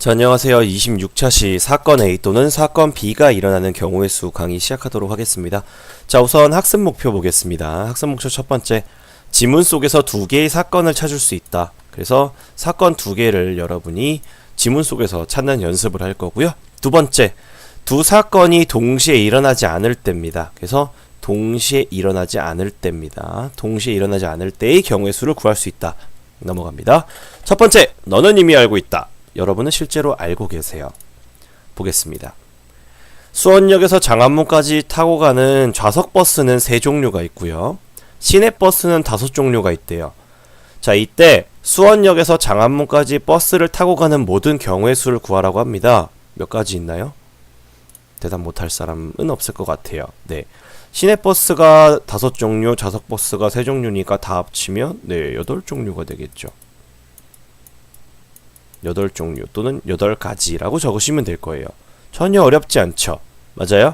자, 안녕하세요. 26차 시 사건 A 또는 사건 B가 일어나는 경우의 수 강의 시작하도록 하겠습니다. 자, 우선 학습 목표 보겠습니다. 학습 목표 첫 번째, 지문 속에서 두 개의 사건을 찾을 수 있다. 그래서 사건 두 개를 여러분이 지문 속에서 찾는 연습을 할 거고요. 두 번째, 두 사건이 동시에 일어나지 않을 때입니다. 그래서 동시에 일어나지 않을 때입니다. 동시에 일어나지 않을 때의 경우의 수를 구할 수 있다. 넘어갑니다. 첫 번째, 너는 이미 알고 있다. 여러분은 실제로 알고 계세요. 보겠습니다. 수원역에서 장안문까지 타고 가는 좌석버스는 3종류가 있고요. 시내버스는 5종류가 있대요. 자, 이때 수원역에서 장안문까지 버스를 타고 가는 모든 경우의 수를 구하라고 합니다. 몇 가지 있나요? 대답 못할 사람은 없을 것 같아요. 네, 시내버스가 5종류, 좌석버스가 3종류니까 다 합치면 8종류가 되겠죠. 8종류 또는 8가지라고 적으시면 될 거예요. 전혀 어렵지 않죠? 맞아요?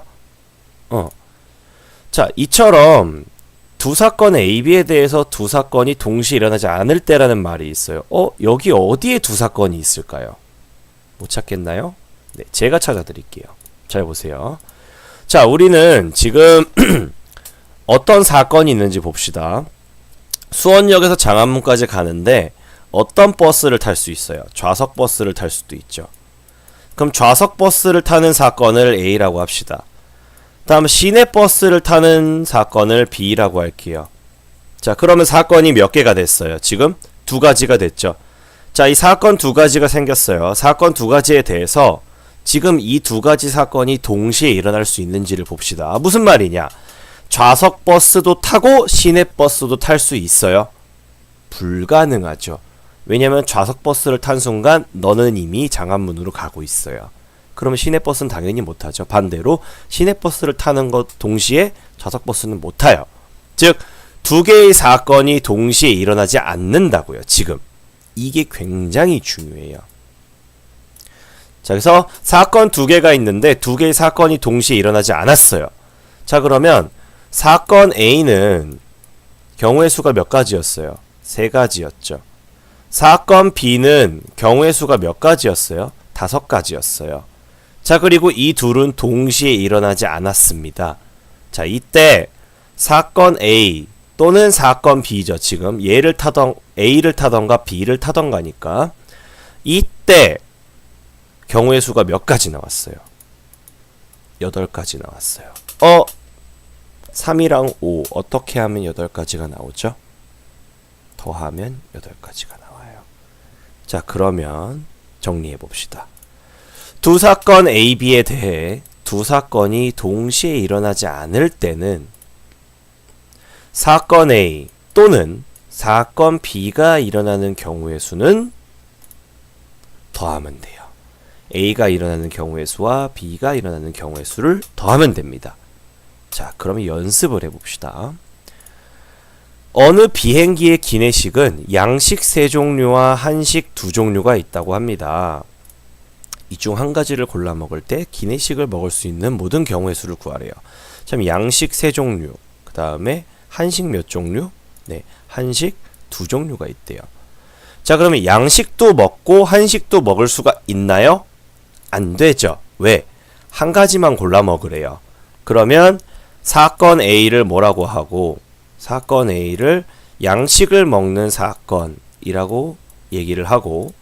자, 이처럼 두 사건 A, B에 대해서 두 사건이 동시에 일어나지 않을 때라는 말이 있어요. 여기 어디에 두 사건이 있을까요? 못 찾겠나요? 네, 제가 찾아드릴게요. 잘 보세요. 자, 우리는 지금 어떤 사건이 있는지 봅시다. 수원역에서 장안문까지 가는데 어떤 버스를 탈 수 있어요? 좌석 버스를 탈 수도 있죠. 그럼 좌석 버스를 타는 사건을 A라고 합시다. 다음 시내 버스를 타는 사건을 B라고 할게요. 자, 그러면 사건이 몇 개가 됐어요? 지금 2가지가 됐죠. 자, 이 사건 2가지가 생겼어요. 사건 2가지에 대해서 지금 이 2가지 사건이 동시에 일어날 수 있는지를 봅시다. 무슨 말이냐? 좌석 버스도 타고 시내 버스도 탈 수 있어요? 불가능하죠. 왜냐면 좌석 버스를 탄 순간 너는 이미 장안문으로 가고 있어요. 그러면 시내버스는 당연히 못하죠. 반대로 시내버스를 타는 것 동시에 좌석 버스는 못 타요. 즉, 두 개의 사건이 동시에 일어나지 않는다고요. 지금 이게 굉장히 중요해요. 자, 그래서 사건 2개가 있는데 2개의 사건이 동시에 일어나지 않았어요. 자, 그러면 사건 A는 경우의 수가 몇 가지였어요? 3가지였죠. 사건 B는 경우의 수가 몇 가지였어요? 5가지였어요. 자, 그리고 이 둘은 동시에 일어나지 않았습니다. 자, 이때 사건 A 또는 사건 B죠. 지금 A를 타던가 B를 타던가니까 이때 경우의 수가 몇 가지 나왔어요? 8가지 나왔어요. 3이랑 5 어떻게 하면 8가지가 나오죠? 더하면 8가지가 나와요. 자, 그러면 정리해 봅시다. 두 사건 A, B에 대해 두 사건이 동시에 일어나지 않을 때는 사건 A 또는 사건 B가 일어나는 경우의 수는 더하면 돼요. A가 일어나는 경우의 수와 B가 일어나는 경우의 수를 더하면 됩니다. 자, 그러면 연습을 해봅시다. 어느 비행기의 기내식은 양식 3종류와 한식 2종류가 있다고 합니다. 이 중 한 가지를 골라 먹을 때 기내식을 먹을 수 있는 모든 경우의 수를 구하래요. 참, 양식 3종류, 그 다음에 한식 몇 종류? 네, 한식 2종류가 있대요. 자, 그러면 양식도 먹고 한식도 먹을 수가 있나요? 안 되죠. 왜? 한 가지만 골라 먹으래요. 그러면 사건 A를 뭐라고 하고 사건 A를 양식을 먹는 사건이라고 얘기를 하고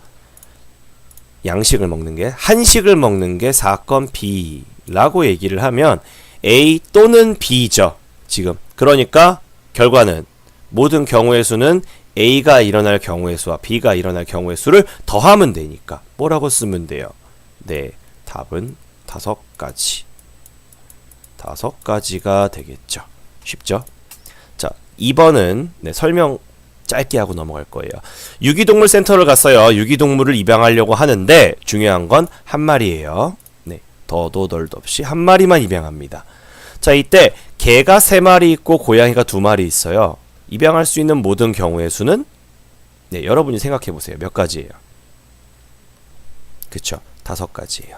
양식을 먹는 게 한식을 먹는 게 사건 B라고 얘기를 하면 A 또는 B죠. 지금 그러니까 결과는 모든 경우의 수는 A가 일어날 경우의 수와 B가 일어날 경우의 수를 더하면 되니까 뭐라고 쓰면 돼요? 네, 답은 5가지. 5가지가 되겠죠. 쉽죠? 자, 2번은 설명 짧게 하고 넘어갈 거예요. 유기동물 센터를 갔어요. 유기동물을 입양하려고 하는데 중요한 건 한 마리예요. 네, 더도 덜도 없이 한 마리만 입양합니다. 자, 이때 개가 3마리 있고 고양이가 2마리 있어요. 입양할 수 있는 모든 경우의 수는 여러분이 생각해 보세요. 몇 가지예요? 그쵸? 5가지예요.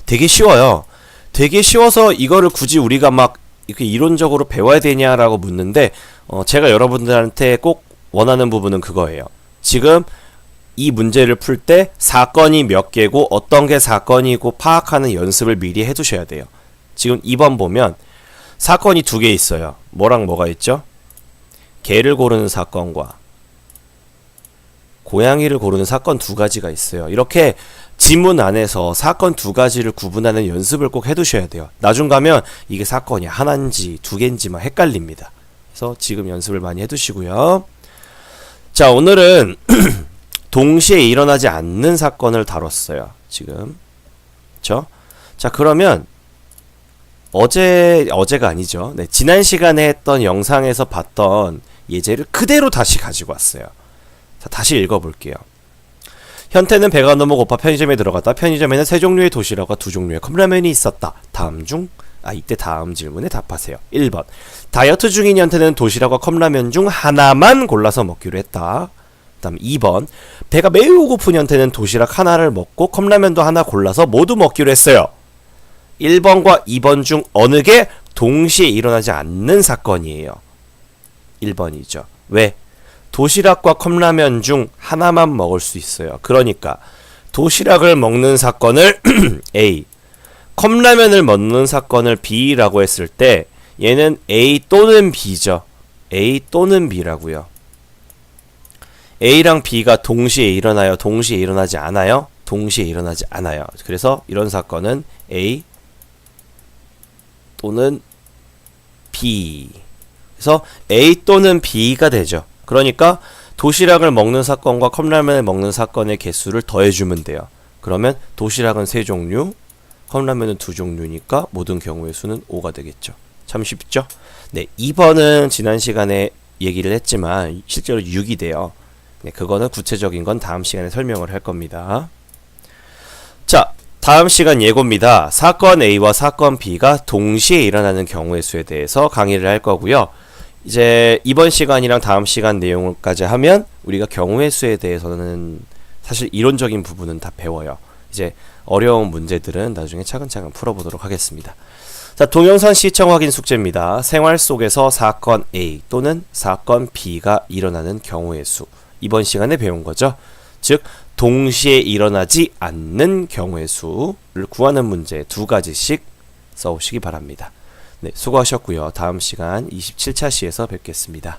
되게 쉬워요. 되게 쉬워서 이거를 굳이 우리가 막 이렇게 이론적으로 배워야 되냐라고 묻는데 제가 여러분들한테 꼭 원하는 부분은 그거예요. 지금 이 문제를 풀 때 사건이 몇 개고 어떤 게 사건이고 파악하는 연습을 미리 해두셔야 돼요. 지금 2번 보면 사건이 2개 있어요. 뭐랑 뭐가 있죠? 개를 고르는 사건과 고양이를 고르는 사건 2가지가 있어요. 이렇게 지문 안에서 사건 2가지를 구분하는 연습을 꼭 해두셔야 돼요. 나중 가면 이게 사건이 하나인지 2개인지 막 헷갈립니다. 그래서 지금 연습을 많이 해두시고요. 자, 오늘은 동시에 일어나지 않는 사건을 다뤘어요. 지금. 그쵸? 자, 그러면 어제가 아니죠. 네, 지난 시간에 했던 영상에서 봤던 예제를 그대로 다시 가지고 왔어요. 자, 다시 읽어볼게요. 현태는 배가 너무 고파 편의점에 들어갔다. 편의점에는 3종류의 도시락과 2종류의 컵라면이 있었다. 다음 중 이때 다음 질문에 답하세요. 1번. 다이어트 중인 현태는 도시락과 컵라면 중 하나만 골라서 먹기로 했다. 그 다음 2번. 배가 매우 고픈 현태는 도시락 하나를 먹고 컵라면도 하나 골라서 모두 먹기로 했어요. 1번과 2번 중 어느 게 동시에 일어나지 않는 사건이에요. 1번이죠. 왜? 도시락과 컵라면 중 하나만 먹을 수 있어요. 그러니까 도시락을 먹는 사건을 A, 컵라면을 먹는 사건을 B라고 했을 때 얘는 A 또는 B죠. A 또는 B라고요. A랑 B가 동시에 일어나요? 동시에 일어나지 않아요? 동시에 일어나지 않아요. 그래서 이런 사건은 A 또는 B. 그래서 A 또는 B가 되죠. 그러니까 도시락을 먹는 사건과 컵라면을 먹는 사건의 개수를 더해주면 돼요. 그러면 도시락은 3종류, 컵라면은 2종류니까 모든 경우의 수는 5가 되겠죠. 참 쉽죠? 네, 2번은 지난 시간에 얘기를 했지만 실제로 6이 돼요. 네, 그거는 구체적인 건 다음 시간에 설명을 할 겁니다. 자, 다음 시간 예고입니다. 사건 A와 사건 B가 동시에 일어나는 경우의 수에 대해서 강의를 할 거고요. 이제 이번 시간이랑 다음 시간 내용까지 하면 우리가 경우의 수에 대해서는 사실 이론적인 부분은 다 배워요. 이제 어려운 문제들은 나중에 차근차근 풀어보도록 하겠습니다. 자, 동영상 시청 확인 숙제입니다. 생활 속에서 사건 A 또는 사건 B가 일어나는 경우의 수. 이번 시간에 배운 거죠. 즉 동시에 일어나지 않는 경우의 수를 구하는 문제 2가지씩 써오시기 바랍니다. 네, 수고하셨고요. 다음 시간 27차 시에서 뵙겠습니다.